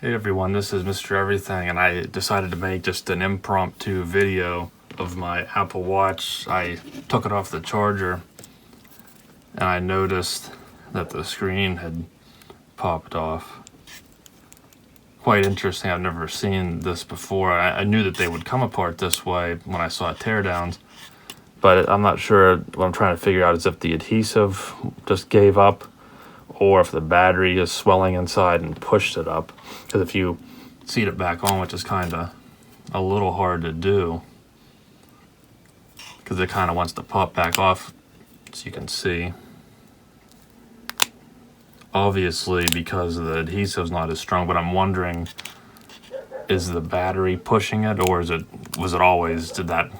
Hey everyone, this is Mr. Everything, and I decided to make just an impromptu video of my Apple Watch. I took it off the charger and I noticed that the screen had popped off. Quite interesting. I've never seen this before. I knew that they would come apart this way when I saw teardowns, but I'm not sure. What I'm trying to figure out is if the adhesive just gave up or if the battery is swelling inside and pushed it up. Because if you seat it back on, which is kind of a little hard to do, because it kind of wants to pop back off, as you can see. Obviously, because the adhesive's not as strong, but I'm wondering, is the battery pushing it, or was it always, did that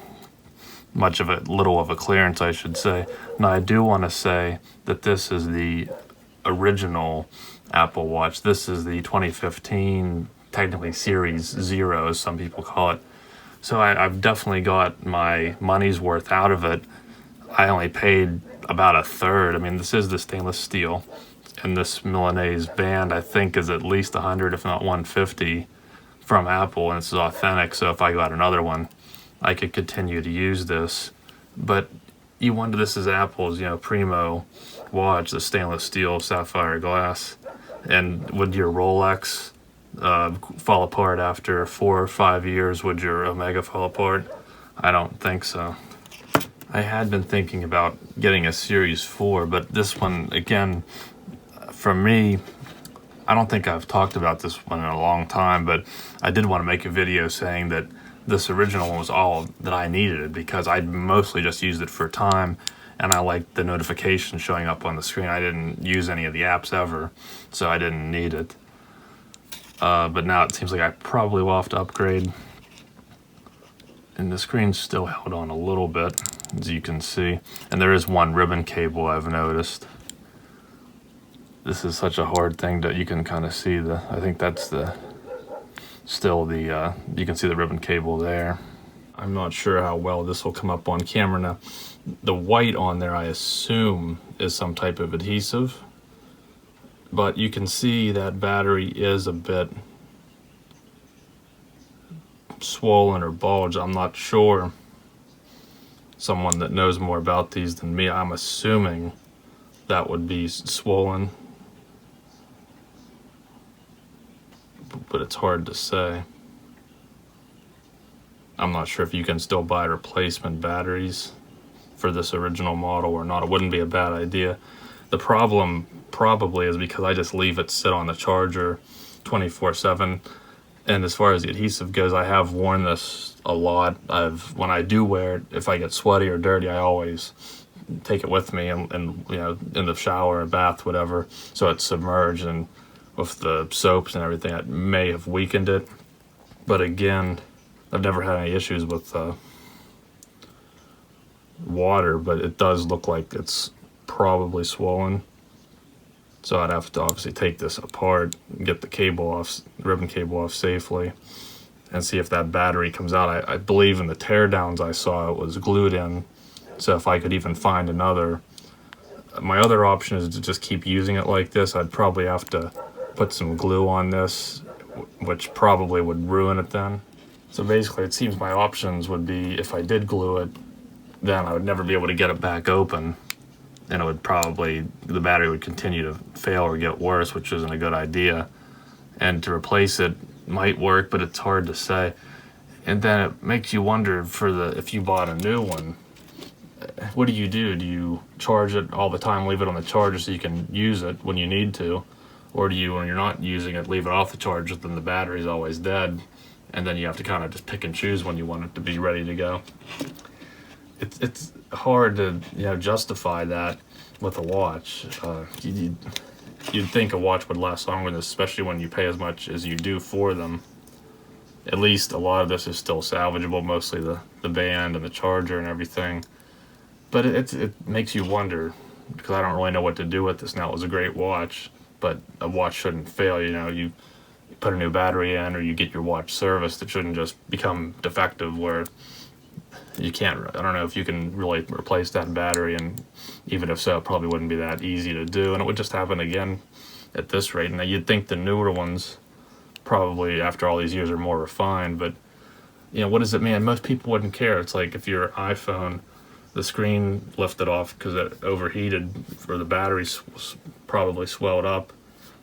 much of it, little of a clearance, I should say. Now, I do want to say that this is the original Apple Watch. This is the 2015, technically Series 0, as some people call it. So I've definitely got my money's worth out of it. I only paid about a third. I mean, this is the stainless steel, and this Milanese band, I think, is at least 100, if not 150 from Apple, and it's authentic. So if I got another one, I could continue to use this. But you wonder, this is Apple's, primo watch, the stainless steel sapphire glass. And would your Rolex fall apart after 4 or 5 years? Would your Omega fall apart? I don't think so. I had been thinking about getting a Series 4, but this one, again, for me, I don't think I've talked about this one in a long time, but I did want to make a video saying that this original one was all that I needed, because I mostly just used it for time, and I liked the notification showing up on the screen. I didn't use any of the apps ever, so I didn't need it. But now it seems like I probably will have to upgrade. And the screen's still held on a little bit, as you can see. And there is one ribbon cable I've noticed. This is such a hard thing that you can kind of see I think that's you can see the ribbon cable there. I'm not sure how well this will come up on camera. Now, the white on there, I assume, is some type of adhesive, but you can see that battery is a bit swollen or bulged. I'm not sure. Someone that knows more about these than me, I'm assuming that would be swollen, but it's hard to say. I'm not sure if you can still buy replacement batteries for this original model or not. It wouldn't be a bad idea. The problem probably is because I just leave it sit on the charger 24/7. And as far as the adhesive goes, I have worn this a lot. When I do wear it, if I get sweaty or dirty, I always take it with me and in the shower or bath, whatever, so it's submerged, and with the soaps and everything, it may have weakened it. But again, I've never had any issues with water, but it does look like it's probably swollen. So I'd have to obviously take this apart, get the cable off, ribbon cable off safely, and see if that battery comes out. I believe in the teardowns I saw it was glued in, so if I could even find another. My other option is to just keep using it like this. I'd probably have to put some glue on this, which probably would ruin it then. So basically, it seems my options would be, if I did glue it, then I would never be able to get it back open, and it would probably, the battery would continue to fail or get worse, which isn't a good idea. And to replace it might work, but it's hard to say. And then it makes you wonder, if you bought a new one, what do? Do you charge it all the time, leave it on the charger so you can use it when you need to? Or do you, when you're not using it, leave it off the charger, then the battery's always dead, and then you have to kind of just pick and choose when you want it to be ready to go? It's hard to justify that with a watch. You'd think a watch would last longer than this, especially when you pay as much as you do for them. At least a lot of this is still salvageable, mostly the band and the charger and everything. But it makes you wonder, because I don't really know what to do with this now. It was a great watch, but a watch shouldn't fail. You put a new battery in, or you get your watch serviced. It shouldn't just become defective where you can't. I don't know if you can really replace that battery, and even if so, it probably wouldn't be that easy to do, and it would just happen again at this rate. Now, you'd think the newer ones probably after all these years are more refined, but you know, what does it mean? Most people wouldn't care. It's like if your iPhone, the screen lifted off because it overheated or the battery probably swelled up.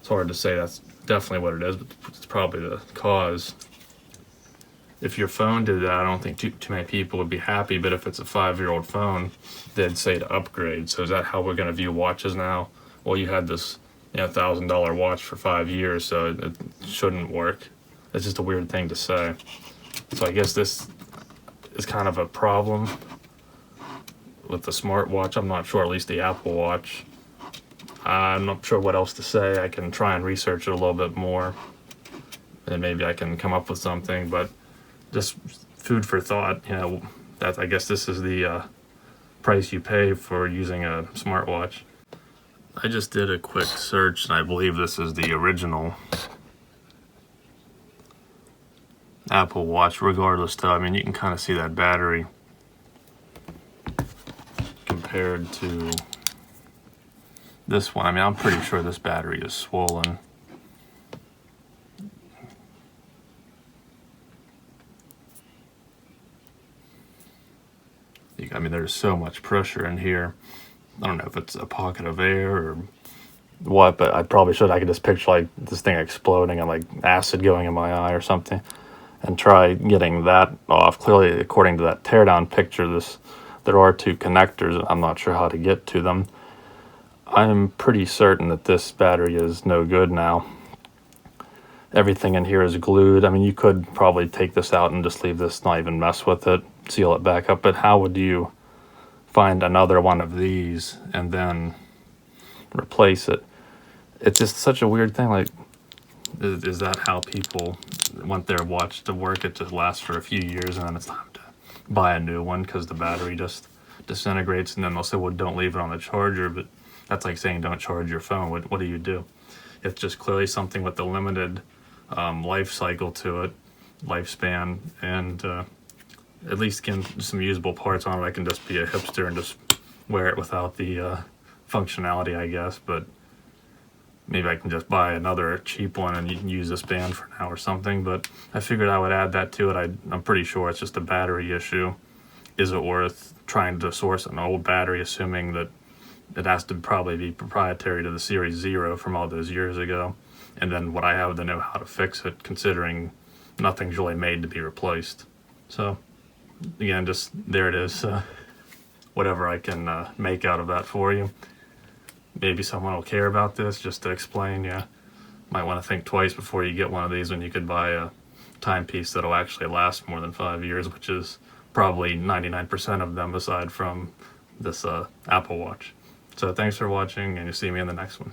It's hard to say that's definitely what it is, but it's probably the cause. If your phone did that, I don't think too many people would be happy, but if it's a 5-year-old phone, they'd say to upgrade. So is that how we're going to view watches now? Well, you had this $1,000 watch for 5 years, so it shouldn't work. It's just a weird thing to say. So I guess this is kind of a problem with the smartwatch. I'm not sure, at least the Apple Watch. I'm not sure what else to say. I can try and research it a little bit more, and maybe I can come up with something, but just food for thought. I guess this is the price you pay for using a smartwatch. I just did a quick search, and I believe this is the original Apple Watch. Regardless, though, I mean, you can kind of see that battery compared to this one. I mean, I'm pretty sure this battery is swollen. I mean, there's so much pressure in here. I don't know if it's a pocket of air or what, but I probably should. I could just picture like this thing exploding and like acid going in my eye or something, and try getting that off. Clearly, according to that teardown picture, there are 2 connectors. I'm not sure how to get to them. I'm pretty certain that this battery is no good now. Everything in here is glued. I mean, you could probably take this out and just leave this, not even mess with it, seal it back up, but how would you find another one of these and then replace it? It's just such a weird thing. Like, is that how people want their watch to work? It just lasts for a few years and then it's time to buy a new one because the battery just disintegrates, and then they'll say, well, don't leave it on the charger. But that's like saying don't charge your phone. What do you do? It's just clearly something with the limited life cycle to it, lifespan, and at least getting some usable parts on it. I can just be a hipster and just wear it without the functionality, I guess. But maybe I can just buy another cheap one and you can use this band for now or something. But I figured I would add that to it. I'm pretty sure it's just a battery issue. Is it worth trying to source an old battery, assuming that it has to probably be proprietary to the Series 0 from all those years ago? And then would I have to know how to fix it, considering nothing's really made to be replaced? So again, just there it is. Whatever I can make out of that for you. Maybe someone will care about this, just to explain. Might want to think twice before you get one of these when you could buy a timepiece that'll actually last more than 5 years, which is probably 99% of them aside from this Apple Watch. So thanks for watching, and you'll see me in the next one.